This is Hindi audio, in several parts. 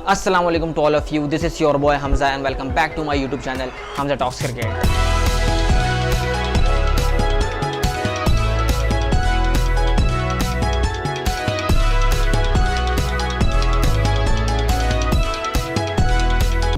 अस्सलाम वालेकुम to all of you, this is your boy Hamza and welcome back to my YouTube channel Hamza talks cricket.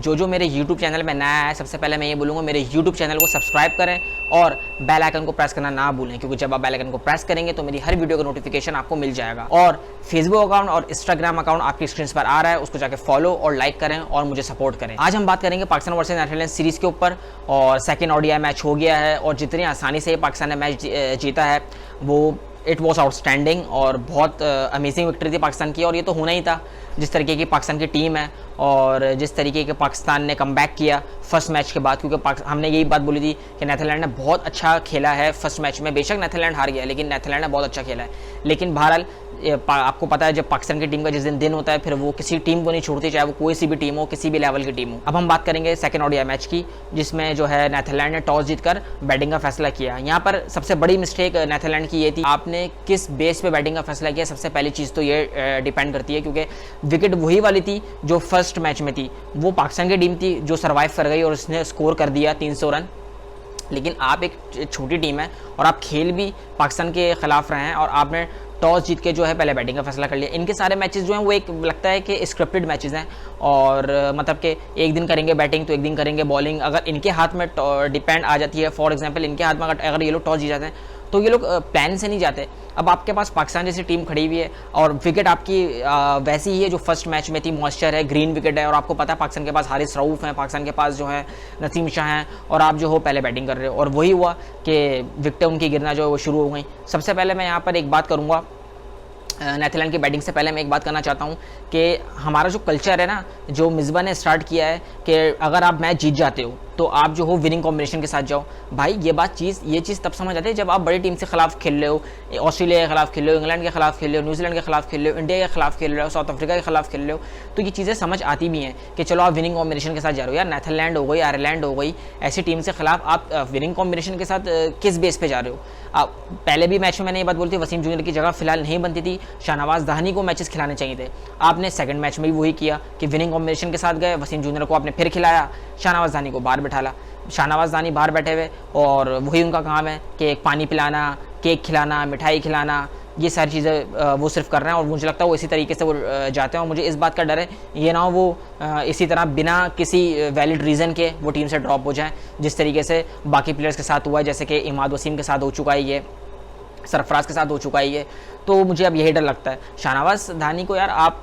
जो मेरे YouTube चैनल में नया है, सबसे पहले मैं ये बोलूँगा मेरे YouTube चैनल को सब्सक्राइब करें और बेल आइकन को प्रेस करना ना भूलें, क्योंकि जब आप बेल आइकन को प्रेस करेंगे तो मेरी हर वीडियो का नोटिफिकेशन आपको मिल जाएगा। और फेसबुक अकाउंट और इंस्टाग्राम अकाउंट आपकी स्क्रीन पर आ रहा है, उसको जाकर फॉलो और लाइक करें और मुझे सपोर्ट करें। आज हम बात करेंगे पाकिस्तान वर्सेस नेदरलैंड सीरीज़ के ऊपर। और सेकेंड ODI मैच हो गया है और जितनी आसानी से पाकिस्तान ने मैच जीता है वो इट वॉज आउटस्टैंडिंग और बहुत अमेजिंग विक्ट्री थी पाकिस्तान की। और ये तो होना ही था, जिस तरीके की पाकिस्तान की टीम है और जिस तरीके के पाकिस्तान ने कमबैक किया फर्स्ट मैच के बाद, क्योंकि हमने यही बात बोली थी कि नेदरलैंड ने बहुत अच्छा खेला है फर्स्ट मैच में। बेशक नेदरलैंड हार गया, लेकिन नेदरलैंड ने बहुत अच्छा खेला है। लेकिन बहरहाल आपको पता है जब पाकिस्तान की टीम का जिस दिन होता है फिर वो किसी टीम को नहीं छोड़ती, चाहे वो कोई सी भी टीम हो, किसी भी लेवल की टीम हो। अब हम बात करेंगे सेकंड ODI मैच की, जिसमें जो है नेदरलैंड ने टॉस जीतकर बैटिंग का फैसला किया। यहाँ पर सबसे बड़ी मिस्टेक नेदरलैंड की ये थी, आपने किस बेस पे बैटिंग का फैसला किया। सबसे पहली चीज़ तो ये डिपेंड करती है, क्योंकि विकेट वही वाली थी जो फर्स्ट मैच में थी। वो पाकिस्तान की टीम थी जो सर्वाइव कर गई और उसने स्कोर कर दिया 300 रन। लेकिन आप एक छोटी टीम है और आप खेल भी पाकिस्तान के खिलाफ रहे हैं और आपने टॉस जीत के जो है पहले बैटिंग का फैसला कर लिया। इनके सारे मैचेस जो हैं वो एक लगता है कि स्क्रिप्टेड मैचेस हैं और मतलब कि एक दिन करेंगे बैटिंग तो एक दिन करेंगे बॉलिंग। अगर इनके हाथ में डिपेंड आ जाती है, फॉर एग्जांपल इनके हाथ में अगर ये लोग टॉस जीत जाते हैं तो ये लोग प्लान से नहीं जाते। अब आपके पास पाकिस्तान जैसी टीम खड़ी हुई है और विकेट आपकी वैसी ही है जो फर्स्ट मैच में थी, मॉइस्चर है, ग्रीन विकेट है। और आपको पता है पाकिस्तान के पास हारिस रऊफ हैं, पाकिस्तान के पास जो है नसीम शाह हैं और आप जो हो पहले बैटिंग कर रहे हो। और वही हुआ कि विकेटें उनकी गिरना जो है वो शुरू हो गई। सबसे पहले मैं यहाँ पर एक बात करूँगा, नेदरलैंड की बैटिंग से पहले मैं एक बात करना चाहता हूँ कि हमारा जो कल्चर है ना, जो मिसबा ने स्टार्ट किया है कि अगर आप मैच जीत जाते हो तो आप जो हो विनिंग कॉम्बिनेशन के साथ जाओ। भाई ये चीज़ तब समझ आती है जब आप बड़ी टीम से खिलाफ खेल रहे हो, ऑस्ट्रेलिया के खिलाफ खेल रहे हो, इंग्लैंड के खिलाफ खेल रहे हो, न्यूजीलैंड के खिलाफ खेल रहे हो, इंडिया के खिलाफ खेल रहे हो, साउथ अफ्रीका के खिलाफ खेल रहे हो, तो ये चीज़ें समझ आती भी हैं कि चलो आप विनिंग कॉम्बिनेशन के साथ जा रहे हो। यार नेदरलैंड हो गई, आयरलैंड हो गई, ऐसी टीम से खिलाफ आप विनिंग कॉम्बिनेशन के साथ किस बेस पे जा रहे हो। आप पहले भी मैच में मैंने ये बात बोली थी, वसीम जूनियर की जगह फिलहाल नहीं बनती थी, शाहनवाज दानी को मैचेस खिलाने चाहिए थे। आपने सेकंड मैच में भी वही किया कि विनिंग कॉम्बिनेशन के साथ गए, वसीम जूनियर को आपने फिर खिलाया, शाहनवाज दानी को बाहर बैठाला। शाहनवाज दानी बाहर बैठे हुए और वही उनका काम है कि पानी पिलाना, केक खिलाना, मिठाई खिलाना, ये सारी चीज़ें वो सिर्फ कर रहे हैं। और मुझे लगता है वो इसी तरीके से वो जाते हैं और मुझे इस बात का डर है ये ना हो वो इसी तरह बिना किसी वैलिड रीज़न के वो टीम से ड्रॉप हो जाएं, जिस तरीके से बाकी प्लेयर्स के साथ हुआ है, जैसे कि इमाद वसीम के साथ हो चुका है, ये सरफराज के साथ हो चुका है ये। तो मुझे अब यही डर लगता है। शाहनवाज दानी को यार आप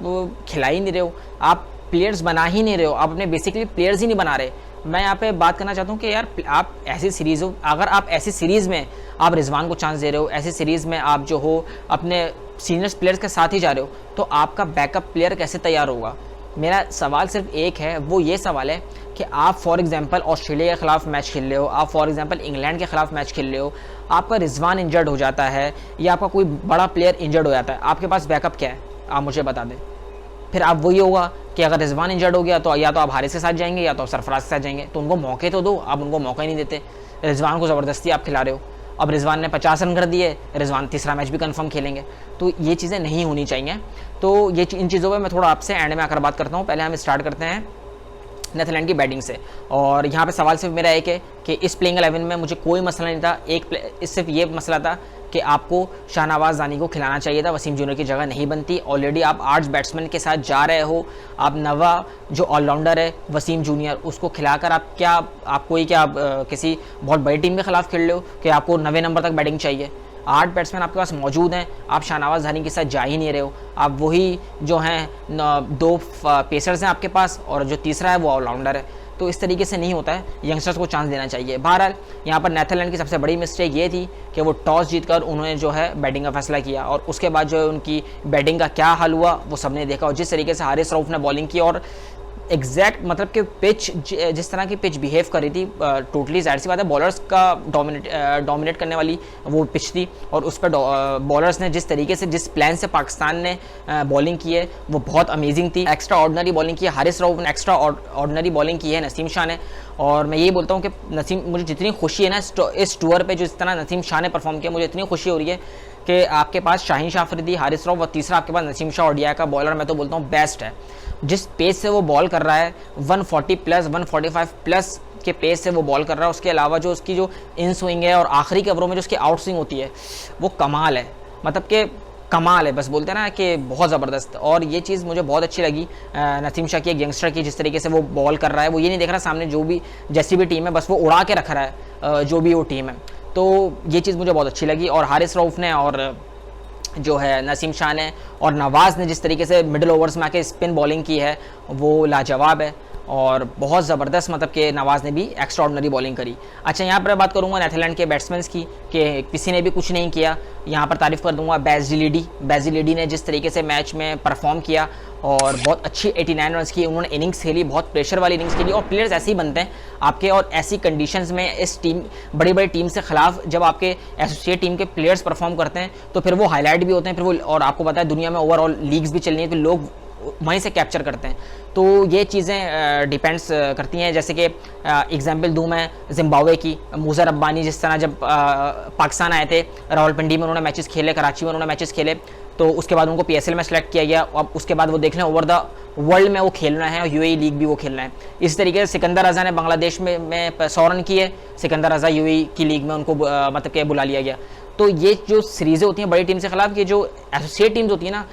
खिला ही नहीं रहे हो, आप प्लेयर्स बना ही नहीं रहे हो, आप अपने बेसिकली प्लेयर्स ही नहीं बना रहे। मैं यहाँ पे बात करना चाहता हूँ कि यार आप ऐसी सीरीज़ हो, अगर आप ऐसी सीरीज़ में आप रिजवान को चांस दे रहे हो, ऐसी सीरीज़ में आप जो हो अपने सीनियर्स प्लेयर्स के साथ ही जा रहे हो, तो आपका बैकअप प्लेयर कैसे तैयार होगा। मेरा सवाल सिर्फ एक है, वो ये सवाल है कि आप फॉर एग्जांपल ऑस्ट्रेलिया के खिलाफ मैच खेल रहे हो, आप फॉर एग्जांपल इंग्लैंड के खिलाफ मैच खेल रहे हो, आपका रिजवान इंजर्ड हो जाता है या आपका कोई बड़ा प्लेयर इंजर्ड हो जाता है, आपके पास बैकअप क्या है आप मुझे बता दें। फिर आप वही होगा कि अगर रिजवान इंजर्ड हो गया तो या तो आप हारिस के साथ जाएंगे या तो आप सरफराज के साथ जाएंगे। तो उनको मौके तो दो, आप उनको मौका ही नहीं देते। रिजवान को ज़बरदस्ती आप खिला रहे हो। अब रिजवान ने 50 रन कर दिए, रिजवान तीसरा मैच भी कंफर्म खेलेंगे, तो ये चीज़ें नहीं होनी चाहिए। तो ये इन चीज़ों पर मैं थोड़ा आपसे एंड में आकर बात करता हूँ। पहले हम स्टार्ट करते हैं नेदरलैंड की बैटिंग से। और यहाँ पे सवाल सिर्फ मेरा एक है कि इस प्लेइंग 11 में मुझे कोई मसला नहीं था, सिर्फ ये मसला था कि आपको शाहनवाज दानी को खिलाना चाहिए था, वसीम जूनियर की जगह नहीं बनती। ऑलरेडी आप 8 बैट्समैन के साथ जा रहे हो, आप नवा जो ऑलराउंडर है वसीम जूनियर उसको खिलाकर आप किसी बहुत बड़ी टीम के खिलाफ खेल रहे हो कि आपको 90 नंबर तक बैटिंग चाहिए। 8 बैट्समैन आपके पास मौजूद हैं, आप शाहनवाज दानी के साथ जा ही नहीं रहे हो। आप वही जो हैं 2 पेसर्स हैं आपके पास और जो तीसरा है वो ऑलराउंडर है। तो इस तरीके से नहीं होता है, यंगस्टर्स को चांस देना चाहिए। बहरहाल यहाँ पर नेदरलैंड की सबसे बड़ी मिस्टेक ये थी कि वो टॉस जीतकर उन्होंने जो है बैटिंग का फैसला किया और उसके बाद जो है उनकी बैटिंग का क्या हाल हुआ वो सबने देखा। और जिस तरीके से हारिस रऊफ ने बॉलिंग की और एग्जैक्ट मतलब कि पिच जिस तरह की पिच बिहेव कर रही थी, टोटली जाहिर सी बात है बॉलर्स का डोमिनेट करने वाली वो पिच थी। और उस पर बॉलर्स ने जिस तरीके से जिस प्लान से पाकिस्तान ने बॉलिंग की है वो बहुत अमेजिंग थी। एक्स्ट्रा ऑर्डिनरी बॉलिंग की है हारिस रऊफ ने, एक्स्ट्रा ऑर्डिनरी बॉलिंग की है नसीम शाह ने। और मैं यही बोलता हूँ कि मुझे जितनी खुशी है ना इस टूर पे जो इस तरह नसीम शाह ने परफॉर्म किया, मुझे इतनी खुशी हो रही है कि आपके पास शाहीन शाह अफरीदी, हारिस रऊफ और तीसरा आपके पास नसीम शाह ओडीआई का बॉलर मैं तो बोलता हूँ बेस्ट है। जिस पेस से वो बॉल कर रहा है 140 प्लस 145 प्लस के पेस से वो बॉल कर रहा है, उसके अलावा जो उसकी जो इन स्विंग है और आखिरी के ओवरों में जो उसकी आउट स्विंग होती है वो कमाल है, मतलब कि कमाल है, बस बोलते हैं ना कि बहुत ज़बरदस्त। और ये चीज़ मुझे बहुत अच्छी लगी नसीम शाह की, एक यंगस्टर की, जिस तरीके से वो बॉल कर रहा है। वो ये नहीं देख रहा सामने जो भी जैसी भी टीम है, बस वो उड़ा के रख रहा है जो भी वो टीम है। तो ये चीज़ मुझे बहुत अच्छी लगी। और हारिस रऊफ ने और जो है नसीम शाह ने और नवाज़ ने जिस तरीके से मिडिल ओवर्स में आके स्पिन बॉलिंग की है वो लाजवाब है और बहुत ज़बरदस्त, मतलब कि नवाज़ ने भी एक्स्ट्रा ऑर्डिनरी बॉलिंग करी। अच्छा, यहाँ पर बात करूँगा नीदरलैंड के बैट्समैन की कि किसी ने भी कुछ नहीं किया। यहाँ पर तारीफ़ कर दूँगा बेज़िलिडी ने जिस तरीके से मैच में परफॉर्म किया और बहुत अच्छी 89 रन की उन्होंने इनिंग्स खेली, बहुत प्रेशर वाली इनिंग्स खेली। और प्लेयर्स ऐसे ही बनते हैं आपके, और ऐसी कंडीशंस में इस टीम बड़ी बड़ी टीम से खिलाफ जब आपके एसोसिएट टीम के प्लेयर्स परफॉर्म करते हैं तो फिर वो हाईलाइट भी होते हैं, फिर वो, और आपको पता है दुनिया में ओवरऑल लीग्स भी चल रही है तो लोग वहीं से कैप्चर करते हैं। तो ये चीज़ें डिपेंड्स करती हैं। जैसे कि एग्जांपल दूं मैं जिम्बाब्वे की, मूसा रब्बानी जिस तरह जब पाकिस्तान आए थे रावलपिंडी में उन्होंने मैचेस खेले, कराची में उन्होंने मैचेस खेले, तो उसके बाद उनको PSL में सेलेक्ट किया गया। अब उसके बाद वो देख लें ओवर द वर्ल्ड में वो खेलना है और UAE लीग भी वो खेलना है। इस तरीके से सिकंदर रज़ा ने बांग्लादेश में 100 रन किए, सिकंदर रज़ा UAE की लीग में उनको मतलब कि बुला लिया गया। तो ये जो सीरीज़ें होती हैं बड़ी टीम से खिलाफ, ये जो एसोसिएट टीम्स होती हैं ना,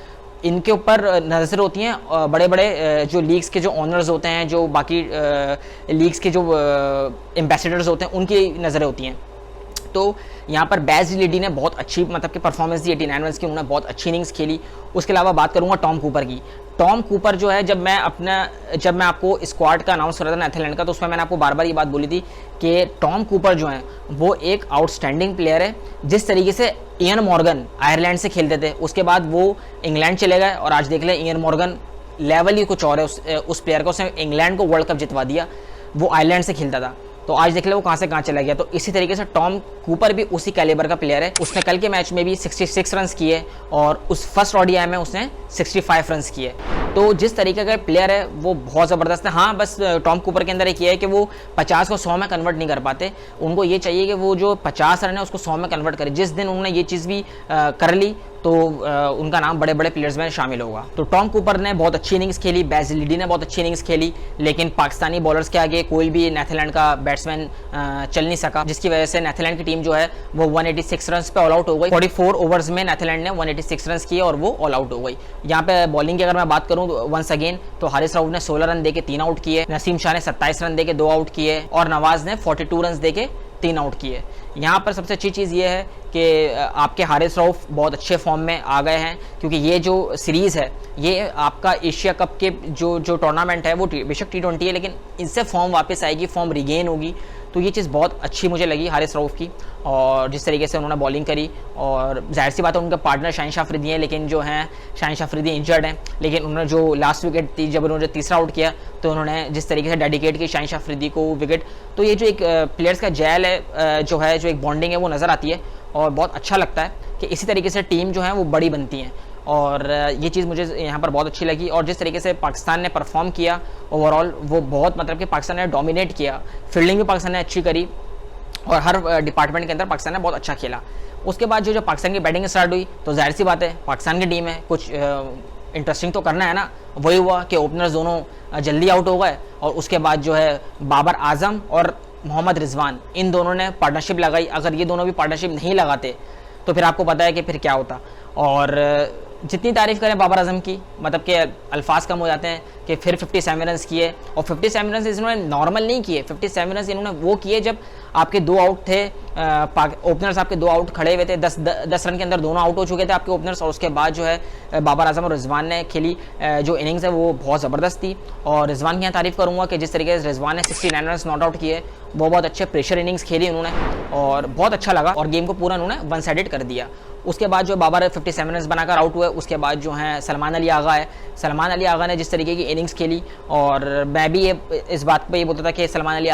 इनके ऊपर नज़र होती हैं बड़े बड़े जो लीग्स के जो ऑनर्स होते हैं, जो बाकी लीग्स के जो एम्बेसडर्स होते हैं, उनकी नज़रें होती हैं। तो यहाँ पर बेज़िलिडी ने बहुत अच्छी मतलब कि परफॉर्मेंस दी 89 रन की, उन्होंने बहुत अच्छी इनिंग्स खेली। उसके अलावा बात करूँगा टॉम कूपर की। टॉम कूपर जो है, जब मैं आपको स्क्वाड का अनाउंस कर रहा था नीदरलैंड का, तो उसमें मैंने आपको बार बार ये बात बोली थी कि टॉम कूपर जो है वो एक आउटस्टैंडिंग प्लेयर है। जिस तरीके से इयन मॉर्गन आयरलैंड से खेलते थे, उसके बाद वो इंग्लैंड चले गए, और आज देख लें इयन मॉर्गन लेवल ही कुछ और है उस प्लेयर का। उसने इंग्लैंड को वर्ल्ड कप जितवा दिया, वो आयरलैंड से खेलता था, तो आज देख ले वो कहाँ से कहाँ चला गया। तो इसी तरीके से टॉम कूपर भी उसी कैलिबर का प्लेयर है। उसने कल के मैच में भी 66 रन किए और उस फर्स्ट ODI में उसने 65 रन किए। तो जिस तरीके का प्लेयर है वो बहुत ज़बरदस्त है। हाँ, बस टॉम कूपर के अंदर एक ये है कि वो 50 को 100 में कन्वर्ट नहीं कर पाते। उनको ये चाहिए कि वो जो 50 रन है उसको 100 में कन्वर्ट करे। जिस दिन उन्होंने ये चीज़ भी कर ली तो उनका नाम बड़े बड़े प्लेयर्स में शामिल होगा। तो टॉम कूपर ने बहुत अच्छी इनिंग्स खेली, बेज़िलिडी ने बहुत अच्छी इनिंग्स खेली, लेकिन पाकिस्तानी बॉलर्स के आगे कोई भी नीदरलैंड का बैट्समैन चल नहीं सका, जिसकी वजह से नीदरलैंड की टीम जो है वो 186 रन पे ऑल आउट हो गई। 44 ओवर्स में नीदरलैंड ने 186 रन किए और वो ऑल आउट हो गई। यहाँ पे बॉलिंग की अगर मैं बात करूँ वंस अगेन, तो हारिस रऊफ ने 16 रन देके 3 आउट किए, नसीम शाह ने 27 रन देके 2 आउट किए और नवाज ने 42 रन देके 3 आउट किए। यहाँ पर सबसे अच्छी चीज़ ये है कि आपके हारिस रऊफ बहुत अच्छे फॉर्म में आ गए हैं, क्योंकि ये जो सीरीज़ है ये आपका एशिया कप के जो टूर्नामेंट है वो बेशक T20 है, लेकिन इससे फॉर्म वापस आएगी, फॉर्म रिगेन होगी। तो ये चीज़ बहुत अच्छी मुझे लगी हारिस रऊफ की, और जिस तरीके से उन्होंने बॉलिंग करी। और जाहिर सी बात है उनके पार्टनर शाहीन शाह अफरीदी हैं, लेकिन जो हैं शाहीन शाह अफरीदी इंजर्ड हैं, लेकिन उन्होंने जो लास्ट विकेट थी जब उन्होंने तीसरा आउट किया तो उन्होंने जिस तरीके से डेडिकेट की शाहीन शाह अफरीदी को विकेट, तो ये जो एक प्लेयर्स का जैल है जो एक बॉन्डिंग है वो नज़र आती है और बहुत अच्छा लगता है कि इसी तरीके से टीम जो है वो बड़ी बनती हैं। और ये चीज़ मुझे यहाँ पर बहुत अच्छी लगी। और जिस तरीके से पाकिस्तान ने परफॉर्म किया ओवरऑल, वो बहुत मतलब कि पाकिस्तान ने डोमिनेट किया, फील्डिंग भी पाकिस्तान ने अच्छी करी और हर डिपार्टमेंट के अंदर पाकिस्तान ने बहुत अच्छा खेला। उसके बाद जो पाकिस्तान की बैटिंग स्टार्ट हुई तो जाहिर सी बात है पाकिस्तान की टीम है, कुछ इंटरेस्टिंग तो करना है ना। वही हुआ कि ओपनर्स दोनों जल्दी आउट हो गए और उसके बाद जो है बाबर आजम और मोहम्मद रिजवान, इन दोनों ने पार्टनरशिप लगाई। अगर ये दोनों भी पार्टनरशिप नहीं लगाते तो फिर आपको पता है कि फिर क्या होता। और जितनी तारीफ़ करें बाबर आजम की, मतलब कि अल्फाज कम हो जाते हैं कि फिर 57 रन किए, और 57 रन इन्होंने नॉर्मल नहीं किए, 57 रन इन्होंने वो किए जब आपके 2 आउट थे, ओपनर्स आपके 2 आउट खड़े हुए थे, 10 रन के अंदर दोनों आउट हो चुके थे आपके ओपनर्स। और उसके बाद जो है बाबर आजम और रिजवान ने खेली जो इनिंग्स है वो बहुत ज़बरदस्त थी। और रिजवान की यहाँ तारीफ़ करूँगा कि जिस तरीके से रिजवान ने 69 रन नॉट आउट किए, वो बहुत अच्छे प्रेशर इनिंग्स खेली उन्होंने और बहुत अच्छा लगा, और गेम को पूरा उन्होंने वन साइडेड कर दिया। उसके बाद जो बाबर 57 रन बनाकर आउट हुए, उसके बाद जो है सलमान अली आगा है। सलमान अली आगा ने जिस तरीके की इनिंग्स खेली, और मैं भी इस बात पे ये बोलता था कि सलमान अली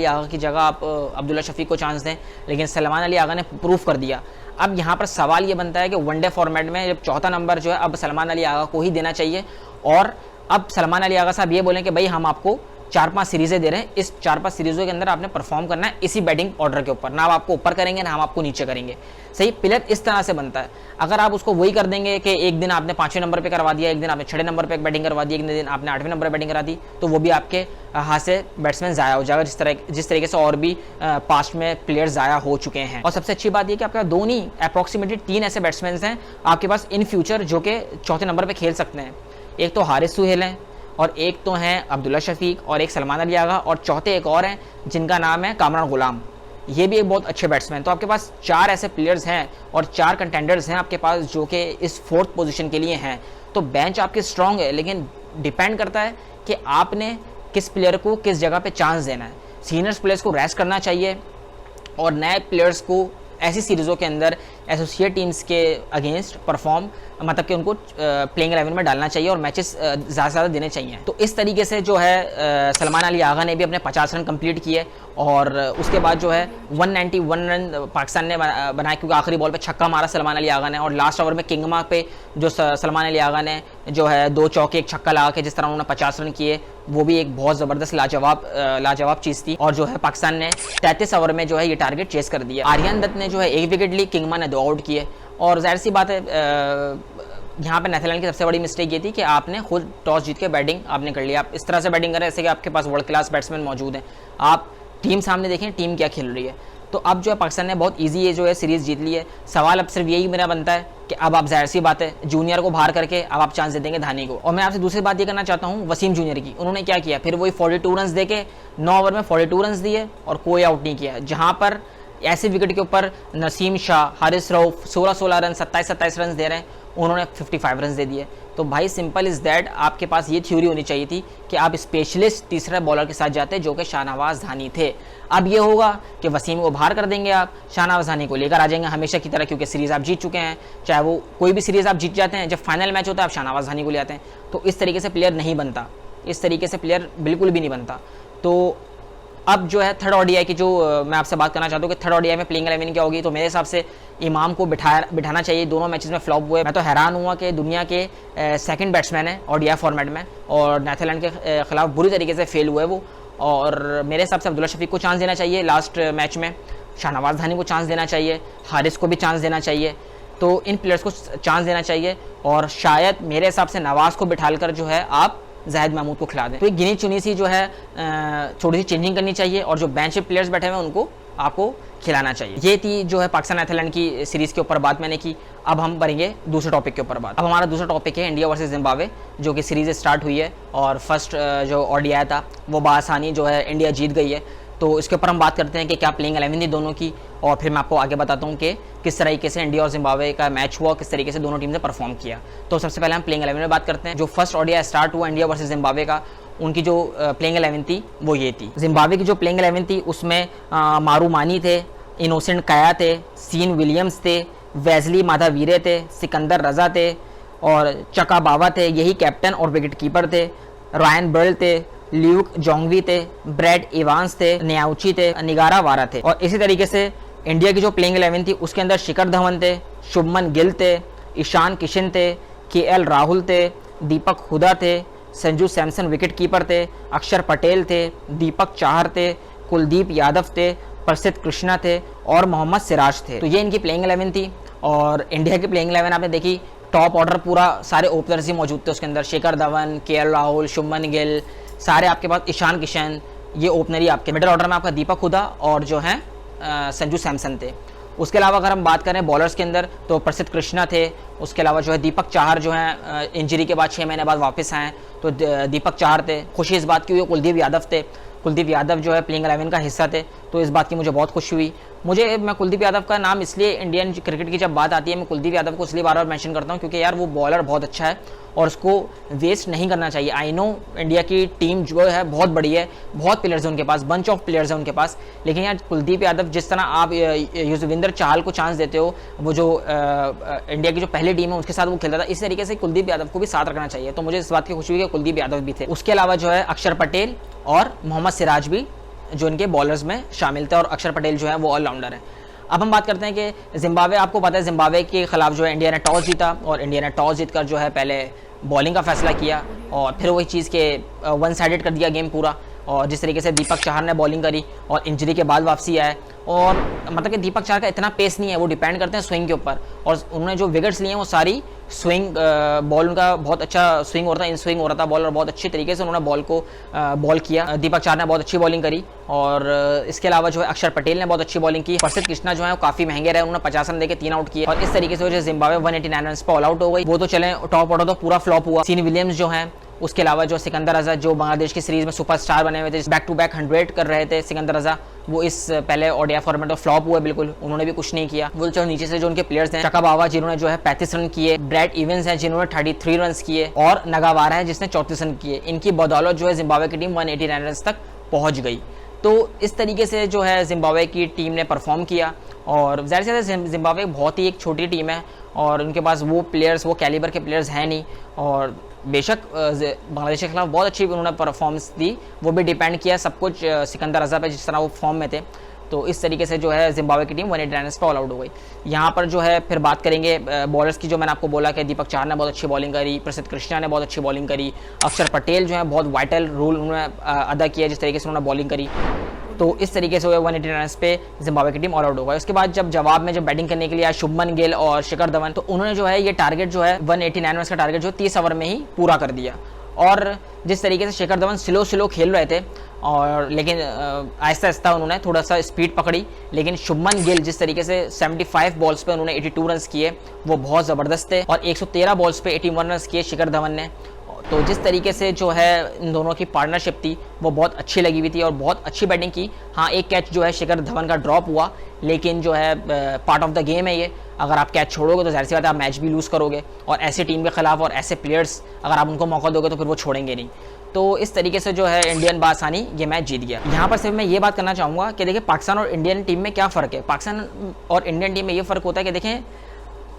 आगा की जगह आप अब्दुल्ला शफीक को चांस दें, लेकिन सलमान अली आगा ने प्रूफ कर दिया। अब यहाँ पर सवाल ये बनता है कि वनडे फॉर्मेट में जब चौथा नंबर जो है अब सलमान अली आगा को ही देना चाहिए, और अब सलमान अली आगा साहब ये बोलें कि भाई हम आपको 4-5 सीरीज़ें दे रहे हैं, इस 4-5 सीरीज़ों के अंदर आपने परफॉर्म करना है इसी बैटिंग ऑर्डर के ऊपर, ना आप आपको ऊपर करेंगे ना हम आपको नीचे करेंगे। सही, प्लेयर इस तरह से बनता है। अगर आप उसको वही कर देंगे कि एक दिन आपने 5वें नंबर पे करवा दिया, एक दिन आपने 6वें नंबर पे बैटिंग करवा दी, एक दिन आपने 8वें नंबर पे बैटिंग करा दी, तो वो भी आपके हाथ से बैट्समैन ज़ाया हो जाएगा, जिस तरीके से और भी पास्ट में प्लेयर ज़ाया हो चुके हैं। और सबसे अच्छी बात यह कि आपके पास 2 नहीं अप्रॉक्सीमेटली 3 ऐसे बैट्समैन हैं आपके पास इन फ्यूचर जो कि 4थे नंबर पर खेल सकते हैं। एक तो हारिस सुहेल हैं, और एक तो हैं अब्दुल्ला शफीक, और एक सलमान अली आगा, और चौथे एक और हैं जिनका नाम है कामरान गुलाम। ये भी एक बहुत अच्छे बैट्समैन। तो आपके पास 4 ऐसे प्लेयर्स हैं और 4 कंटेंडर्स हैं आपके पास जो कि इस 4th पोजीशन के लिए हैं। तो बेंच आपकी स्ट्रांग है, लेकिन डिपेंड करता है कि आपने किस प्लेयर को किस जगह पे चांस देना है। सीनियर्स प्लेयर्स को रेस्ट करना चाहिए और नए प्लेयर्स को ऐसी सीरीज़ों के अंदर एसोसिएट टीम्स के अगेंस्ट परफॉर्म, मतलब कि उनको प्लेइंग 11 में डालना चाहिए और मैचेस ज़्यादा से ज़्यादा देने चाहिए। तो इस तरीके से जो है सलमान अली आगा ने भी अपने 50 रन कंप्लीट किए, और उसके बाद जो है 191 रन पाकिस्तान ने बनाए, क्योंकि आखिरी बॉल पे छक्का मारा सलमान अली आगा ने, और लास्ट ओवर में किंगमा पे जो सलमान अली आगा ने जो है 2 चौके 1 छक्का लगा के जिस तरह उन्होंने 50 रन किए, वो भी एक बहुत ज़बरदस्त लाजवाब चीज़ थी। और जो है पाकिस्तान ने 33 ओवर में जो है ये टारगेट चेस कर दिया। आर्यन दत्त ने जो है 1 विकेट ली, किंगमा ने 2 आउट किए। और जाहिर सी बात है यहाँ पे नीदरलैंड की सबसे बड़ी मिस्टेक ये थी कि आपने खुद टॉस जीत के बैटिंग आपने कर लिया। आप इस तरह से बैटिंग करें जैसे कि आपके पास वर्ल्ड क्लास बैट्समैन मौजूद हैं, आप टीम सामने देखें टीम क्या खेल रही है। तो अब जो है पाकिस्तान ने बहुत इजी ये जो है सीरीज़ जीत ली है। सवाल अब सिर्फ यही मेरा बनता है कि अब आप जाहिर सी बात है जूनियर को बाहर करके अब आप चांस दे देंगे धानी को। और मैं आपसे दूसरी बात ये करना चाहता हूँ वसीम जूनियर की। उन्होंने क्या किया, फिर वही 42 रन दे के 9 ओवर में 42 रन दिए और कोई आउट नहीं किया, जहाँ पर ऐसे विकेट के ऊपर नसीम शाह, हारिस रऊफ 16-16 रन 27-27 रन दे रहे हैं, उन्होंने 55 रन दे दिए। तो भाई सिंपल इज़ दैट, आपके पास ये थ्योरी होनी चाहिए थी कि आप स्पेशलिस्ट तीसरे बॉलर के साथ जाते जो कि शाहनवाज धानी थे। अब ये होगा कि वसीम को बाहर कर देंगे, आप शाहनवाज धानी को लेकर आ जाएंगे हमेशा की तरह, क्योंकि सीरीज़ आप जीत चुके हैं। चाहे वो कोई भी सीरीज़ आप जीत जाते हैं, जब फाइनल मैच होता है आप शाहनवाज धानी को ले आते हैं। तो इस तरीके से प्लेयर नहीं बनता, इस तरीके से प्लेयर बिल्कुल भी नहीं बनता। तो अब जो है थर्ड ओडीआई की जो मैं आपसे बात करना चाहता हूँ कि थर्ड ओडीआई में प्लेइंग 11 क्या होगी। तो मेरे हिसाब से इमाम को बिठाना चाहिए। दोनों मैचेस में फ्लॉप हुए। मैं तो हैरान हुआ कि दुनिया के सेकंड बैट्समैन है ओडीआई फॉर्मेट में, और नीदरलैंड के खिलाफ बुरी तरीके से फेल हुए वो। और मेरे हिसाब से अब्दुल्ला शफीक को चांस देना चाहिए लास्ट मैच में, शाहनवाज धानी को चांस देना चाहिए, हारिस को भी चांस देना चाहिए। तो इन प्लेयर्स को चांस देना चाहिए, और शायद मेरे हिसाब से नवाज़ को बिठाल कर जो है आप जाहिद महमूद को खिला दें। तो एक गिनी चुनी सी जो है थोड़ी सी चेंजिंग करनी चाहिए, और जो बेंच पे प्लेयर्स बैठे हुए हैं उनको आपको खिलाना चाहिए। ये थी जो है पाकिस्तान नीदरलैंड की सीरीज़ के ऊपर बात मैंने की। अब हम बढ़ेंगे दूसरे टॉपिक के ऊपर बात। अब हमारा दूसरा टॉपिक है इंडिया वर्सेस जिम्बाब्वे, जो कि सीरीज़ स्टार्ट हुई है, और फर्स्ट जो ओडीआई था वो बआसानी जो है इंडिया जीत गई है। तो इसके ऊपर हम बात करते हैं कि क्या प्लेइंग 11 थी दोनों की, और फिर मैं आपको आगे बताता हूँ कि किस तरीके से इंडिया और जिम्बाब्वे का मैच हुआ, किस तरीके से दोनों टीम ने परफॉर्म किया। तो सबसे पहले हम प्लेइंग 11 में बात करते हैं। जो फर्स्ट ओडीआई स्टार्ट हुआ इंडिया वर्सेस जिम्बाब्वे का, उनकी जो प्लेइंग 11 थी वो ये थी। जिम्बाब्वे की जो प्लेइंग 11 थी उसमें मारू मानी थे, इनोसेंट काया थे, सीन विलियम्स थे, वेजली माधावीरे थे, सिकंदर रजा थे, और चका बावा थे, यही कैप्टन और विकेट कीपर थे। रायन बर्ल थे, ल्यूक जोंगवी थे, ब्रैड इवांस थे, न्याउची थे, निगारा वारा थे। और इसी तरीके से इंडिया की जो प्लेइंग 11 थी उसके अंदर शिखर धवन थे, शुभमन गिल थे, ईशान किशन थे, केएल राहुल थे, दीपक हुडा थे, संजू सैमसन विकेट कीपर थे, अक्षर पटेल थे, दीपक चाहर थे, कुलदीप यादव थे, प्रसिद्ध कृष्णा थे, और मोहम्मद सिराज थे। तो ये इनकी प्लेइंग 11 थी। और इंडिया की प्लेइंग 11 आपने देखी, टॉप ऑर्डर पूरा सारे ओपनर्स ही मौजूद थे उसके अंदर। शिखर धवन, केएल राहुल, शुभमन गिल, सारे आपके पास, ईशान किशन, ये ओपनर ही आपके। मिडिल ऑर्डर में आपका दीपक हुडा और जो है संजू सैमसन थे। उसके अलावा अगर हम बात करें बॉलर्स के अंदर तो प्रसिद्ध कृष्णा थे, उसके अलावा जो है दीपक चाहर जो है इंजरी के बाद 6 महीने बाद वापस आए, तो दीपक चाहर थे। खुशी इस बात की हुई कुलदीप यादव थे, कुलदीप यादव जो है प्लेइंग 11 का हिस्सा थे, तो इस बात की मुझे बहुत खुशी हुई। मैं कुलदीप यादव का नाम इसलिए, इंडियन क्रिकेट की जब बात आती है मैं कुलदीप यादव को इसलिए बार बार मेंशन करता हूँ क्योंकि यार वो बॉलर बहुत अच्छा है और उसको वेस्ट नहीं करना चाहिए। आई नो इंडिया की टीम जो है बहुत बड़ी है, बहुत प्लेयर्स हैं उनके पास, बंच ऑफ प्लेयर्स हैं उनके पास, लेकिन यार कुलदीप यादव जिस तरह आप युजवेंद्र चहल को चांस देते हो, वो जो इंडिया की जो पहली टीम है उसके साथ वो खेलता था, इस तरीके से कुलदीप यादव को भी साथ रखना चाहिए। तो मुझे इस बात की खुशी हुई कि कुलदीप यादव भी थे। उसके अलावा जो है अक्षर पटेल और मोहम्मद सिराज भी जो इनके बॉलर्स में शामिल थे, और अक्षर पटेल जो है वो ऑलराउंडर है। अब हम बात करते हैं कि जिम्बाब्वे, आपको पता है जिम्बाब्वे के खिलाफ जो है इंडिया ने टॉस जीता, और इंडिया ने टॉस जीतकर जो है पहले बॉलिंग का फैसला किया, और फिर वही चीज़ के वन साइडेड कर दिया गेम पूरा, और जिस तरीके से दीपक चाहर ने बॉलिंग करी और इंजरी के बाद वापसी आए, और मतलब कि दीपक चाहर का इतना पेस नहीं है, वो डिपेंड करते हैं स्विंग के ऊपर, और उन्होंने जो विकेट्स लिए हैं वो सारी स्विंग बॉल, उनका बहुत अच्छा स्विंग हो रहा था, इन स्विंग हो रहा था बॉल, और बहुत अच्छी तरीके से उन्होंने बॉल को बॉल किया। दीपक चाहर ने बहुत अच्छी बॉलिंग करी, और इसके अलावा जो है अक्षर पटेल ने बहुत अच्छी बॉलिंग की। प्रसिद्ध कृष्णा जो है वो काफी महंगे रहे, उन्होंने 50 रन देके 3 आउट किए, और इस तरीके से जो जिम्बाब्वे 189 रन पे ऑल आउट हो गई। वो तो चले टॉप ऑर्डर तो पूरा फ्लॉप हुआ। सीन विलियम्स जो है, उसके अलावा जो सिकंदर रजा जो बांग्लादेश की सीरीज में सुपरस्टार बने हुए थे, बैक टू बैक 100 कर रहे थे सिकंदर रजा, वो इस पहले ओडीआई फॉर्मेट में फ्लॉप हुए बिल्कुल, उन्होंने भी कुछ नहीं किया। वो जो नीचे से जो उनके प्लेयर्स हैं, चका बावा जिन्होंने जो है 35 रन किए, ब्रैड इवेंस है जिन्होंने 33 रन किए, और नगावारा है जिसने 34 रन किए। इनकी बदौलत जो है जिम्बाब्वे की टीम 189 रन तक पहुंच गई। तो इस तरीके से जो है जिम्बाब्वे की टीम ने परफॉर्म किया, और ज़ाहिर सी जिम्बाब्वे बहुत ही एक छोटी टीम है, और उनके पास वो प्लेयर्स, वो कैलिबर के प्लेयर्स हैं नहीं, और बेशक बांग्लादेश के खिलाफ बहुत अच्छी उन्होंने परफॉर्मेंस दी, वो भी डिपेंड किया सब कुछ सिकंदर रजा पे, जिस तरह वो फॉर्म में थे। तो इस तरीके से जो है जिम्बाब्वे की टीम 189 रन पे ऑल आउट हो गई। यहाँ पर जो है फिर बात करेंगे बॉलर्स की, जो मैंने आपको बोला कि दीपक चाहर ने बहुत अच्छी बॉलिंग करी, प्रसिद्ध कृष्णा ने बहुत अच्छी बॉलिंग करी, अक्षर पटेल जो है बहुत वाइटल रोल उन्होंने अदा किया जिस तरीके से उन्होंने बॉलिंग करी। तो इस तरीके से 189 रन पे जिम्बाब्वे की टीम ऑल आउट हो गई। उसके बाद जब जवाब में जब बैटिंग करने के लिए आए शुभमन गिल और शिखर धवन, तो उन्होंने जो है ये टारगेट जो है 189 रन का टारगेट जो 30 ओवर में ही पूरा कर दिया। और जिस तरीके से शिखर धवन स्लो खेल रहे थे, और लेकिन आहिस्ता आहिस्ता उन्होंने थोड़ा सा स्पीड पकड़ी, लेकिन शुभमन गिल जिस तरीके से 75 बॉल्स पे उन्होंने 82 रन किए वो बहुत ज़बरदस्त थे, और 113 बॉल्स पे 81 रन किए शिखर धवन ने। तो जिस तरीके से जो है इन दोनों की पार्टनरशिप थी वो बहुत अच्छी लगी हुई थी, और बहुत अच्छी बैटिंग की। हाँ, एक कैच जो है शिखर धवन का ड्रॉप हुआ, लेकिन जो है पार्ट ऑफ द गेम है ये, अगर आप कैच छोड़ोगे तो जाहिर सी बात है आप मैच भी लूज़ करोगे, और ऐसे टीम के खिलाफ और ऐसे प्लेयर्स अगर आप उनको मौका दोगे तो फिर वो छोड़ेंगे नहीं। तो इस तरीके से जो है इंडियन बासानी ये मैच जीत गया। यहाँ पर सिर्फ मैं ये बात करना चाहूँगा कि देखिए पाकिस्तान और इंडियन टीम में क्या फ़र्क है। पाकिस्तान और इंडियन टीम में ये फ़र्क होता है कि देखें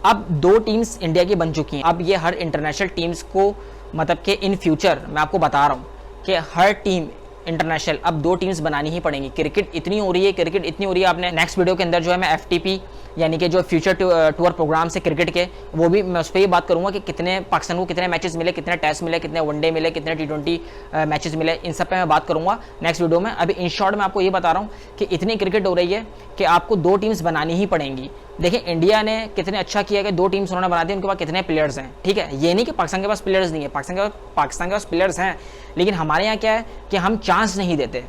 अब 2 टीम्स इंडिया की बन चुकी हैं। अब ये हर इंटरनेशनल टीम्स को, मतलब कि इन फ्यूचर मैं आपको बता रहा हूँ कि हर टीम इंटरनेशनल अब 2 टीम्स बनानी ही पड़ेंगी। क्रिकेट इतनी हो रही है, आपने नेक्स्ट वीडियो के अंदर जो है मैं FTP यानी कि जो फ्यूचर टूर प्रोग्राम से क्रिकेट के, वो भी मैं उस पर ही बात करूंगा कि कितने पाकिस्तान को कितने मैचेस मिले, कितने टेस्ट मिले, कितने वनडे मिले, कितने T20 मैचेस मिले, इन सब पे मैं बात करूंगा नेक्स्ट वीडियो में। अभी इन शॉर्ट मैं आपको ये बता रहा हूँ कि इतनी क्रिकेट हो रही है कि आपको 2 टीम्स बनानी ही पड़ेंगी। देखिए इंडिया ने कितने अच्छा किया कि 2 टीम्स उन्होंने बना दी, उनके पास कितने प्लेयर्स हैं, ठीक है। ये नहीं कि पाकिस्तान के पास प्लेयर्स नहीं है, पाकिस्तान के पास प्लेयर्स हैं, लेकिन हमारे यहाँ क्या है कि हम चांस नहीं देते।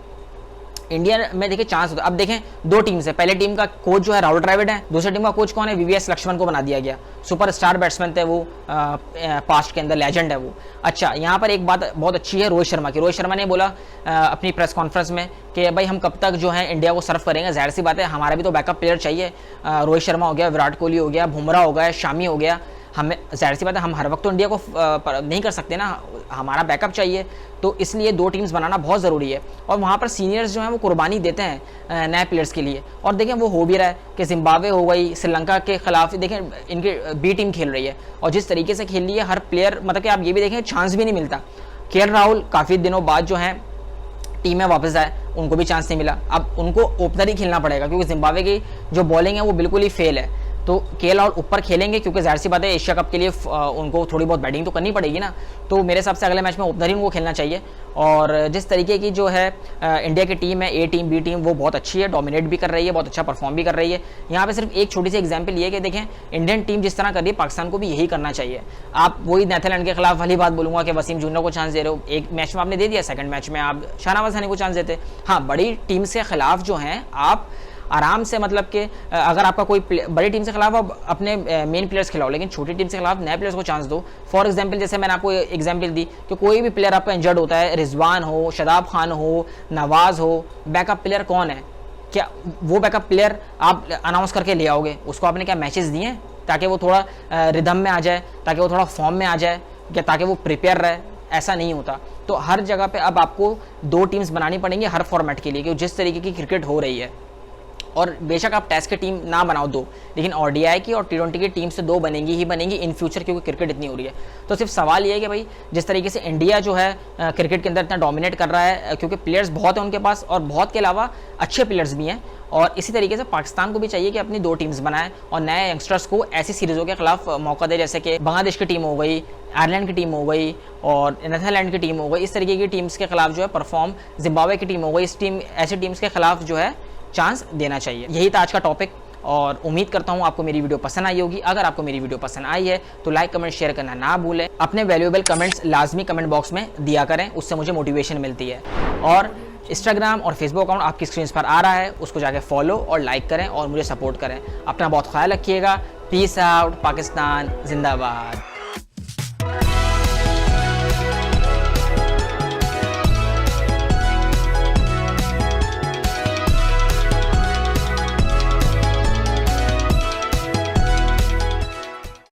इंडिया में देखिए चांस होता है। अब देखें 2 टीम्स है, पहले टीम का कोच जो है राहुल द्रविड़ है, दूसरी टीम का कोच कौन है, VVS लक्ष्मण को बना दिया गया। सुपरस्टार बैट्समैन थे वो, पास्ट के अंदर लेजेंड है वो। अच्छा, यहाँ पर एक बात बहुत अच्छी है रोहित शर्मा की। रोहित शर्मा ने बोला अपनी प्रेस कॉन्फ्रेंस में कि भाई हम कब तक जो है इंडिया को सर्व करेंगे, जाहिर सी बात है हमारा भी तो बैकअप प्लेयर चाहिए। रोहित शर्मा हो गया, विराट कोहली हो गया, बुमराह हो गया, शामी हो गया, हमें जाहिर सी बात है हम हर वक्त तो इंडिया को नहीं कर सकते ना, हमारा बैकअप चाहिए। तो इसलिए 2 टीम्स बनाना बहुत ज़रूरी है, और वहाँ पर सीनियर्स जो हैं वो कुर्बानी देते हैं नए प्लेयर्स के लिए, और देखें वो हो भी रहा है कि जिम्बाब्वे हो गई, श्रीलंका के खिलाफ देखें इनकी B टीम खेल रही है, और जिस तरीके से खेल रही है हर प्लेयर, मतलब कि आप ये भी देखें चांस भी नहीं मिलता। KL राहुल काफ़ी दिनों बाद जो है टीम में वापस आए, उनको भी चांस नहीं मिला। अब उनको ओपनर ही खेलना पड़ेगा, क्योंकि जिम्बाब्वे की जो बॉलिंग है वो बिल्कुल ही फेल है। तो KL राहुल ऊपर खेलेंगे, क्योंकि जाहिर सी बात है एशिया कप के लिए उनको थोड़ी बहुत बैटिंग तो करनी पड़ेगी ना। तो मेरे हिसाब से अगले मैच में ओपनर ही उनको खेलना चाहिए। और जिस तरीके की जो है इंडिया की टीम है, A टीम B टीम, वो बहुत अच्छी है, डोमिनेट भी कर रही है, बहुत अच्छा परफॉर्म भी कर रही है। यहाँ पे सिर्फ एक छोटी सी एग्जांपल ये है कि देखें इंडियन टीम जिस तरह कर रही है, पाकिस्तान को भी यही करना चाहिए। आप वही नीदरलैंड के खिलाफ वाली बात बोलूंगा कि वसीम जूनियर को चांस दे रहे हो, एक मैच में आपने दे दिया, सेकंड मैच में आप शाहनवाज हनी को चांस देते। हाँ, बड़ी टीम्स के खिलाफ जो हैं आप आराम से, मतलब कि अगर आपका कोई बड़ी टीम से खिलाफ आप अपने मेन प्लेयर्स खिलाओ, लेकिन छोटी टीम से खिलाफ नए प्लेयर्स को चांस दो। फॉर एग्जांपल जैसे मैंने आपको एग्जांपल दी कि कोई भी प्लेयर आपका इंजर्ड होता है, रिजवान हो, शादाब खान हो, नवाज हो, बैकअप प्लेयर कौन है? क्या वो बैकअप प्लेयर आप अनाउंस करके ले आओगे? उसको आपने क्या मैचेस दिए ताकि वो थोड़ा रिदम में आ जाए, ताकि वो थोड़ा फॉर्म में आ जाए, क्या ताकि वो प्रिपेयर रहे? ऐसा नहीं होता। तो हर जगह पे अब आपको 2 टीम्स बनानी पड़ेंगी हर फॉर्मेट के लिए, क्योंकि जिस तरीके की क्रिकेट हो रही है। और बेशक आप टेस्ट की टीम ना बनाओ 2, लेकिन ODI की और T20 की टीम से 2 बनेंगी ही बनेंगी इन फ्यूचर, क्योंकि क्रिकेट इतनी हो रही है। तो सिर्फ सवाल ये है कि भाई जिस तरीके से इंडिया जो है क्रिकेट के अंदर इतना डोमिनेट कर रहा है, क्योंकि प्लेयर्स बहुत हैं उनके पास और बहुत के अलावा अच्छे प्लेयर्स भी हैं, और इसी तरीके से पाकिस्तान को भी चाहिए कि अपनी 2 टीम्स बनाए और नए यंगस्टर्स को ऐसी सीरीज़ों के खिलाफ मौका दे, जैसे कि बांग्लादेश की टीम हो गई, आयरलैंड की टीम हो गई और नीदरलैंड की टीम हो गई। इस तरीके की टीम्स के खिलाफ जो है परफॉर्म, जिम्बाब्वे की टीम हो गई, ऐसी टीम्स के खिलाफ जो है चांस देना चाहिए। यही था आज का टॉपिक और उम्मीद करता हूँ आपको मेरी वीडियो पसंद आई होगी। अगर आपको मेरी वीडियो पसंद आई है तो लाइक, कमेंट, शेयर करना ना भूलें। अपने वैल्यूएबल कमेंट्स लाजमी कमेंट बॉक्स में दिया करें, उससे मुझे मोटिवेशन मिलती है। और इंस्टाग्राम और फेसबुक अकाउंट आपकी स्क्रीन पर आ रहा है, उसको जाके फॉलो और लाइक करें और मुझे सपोर्ट करें। अपना बहुत ख्याल रखिएगा। पीस आउट, पाकिस्तान जिंदाबाद।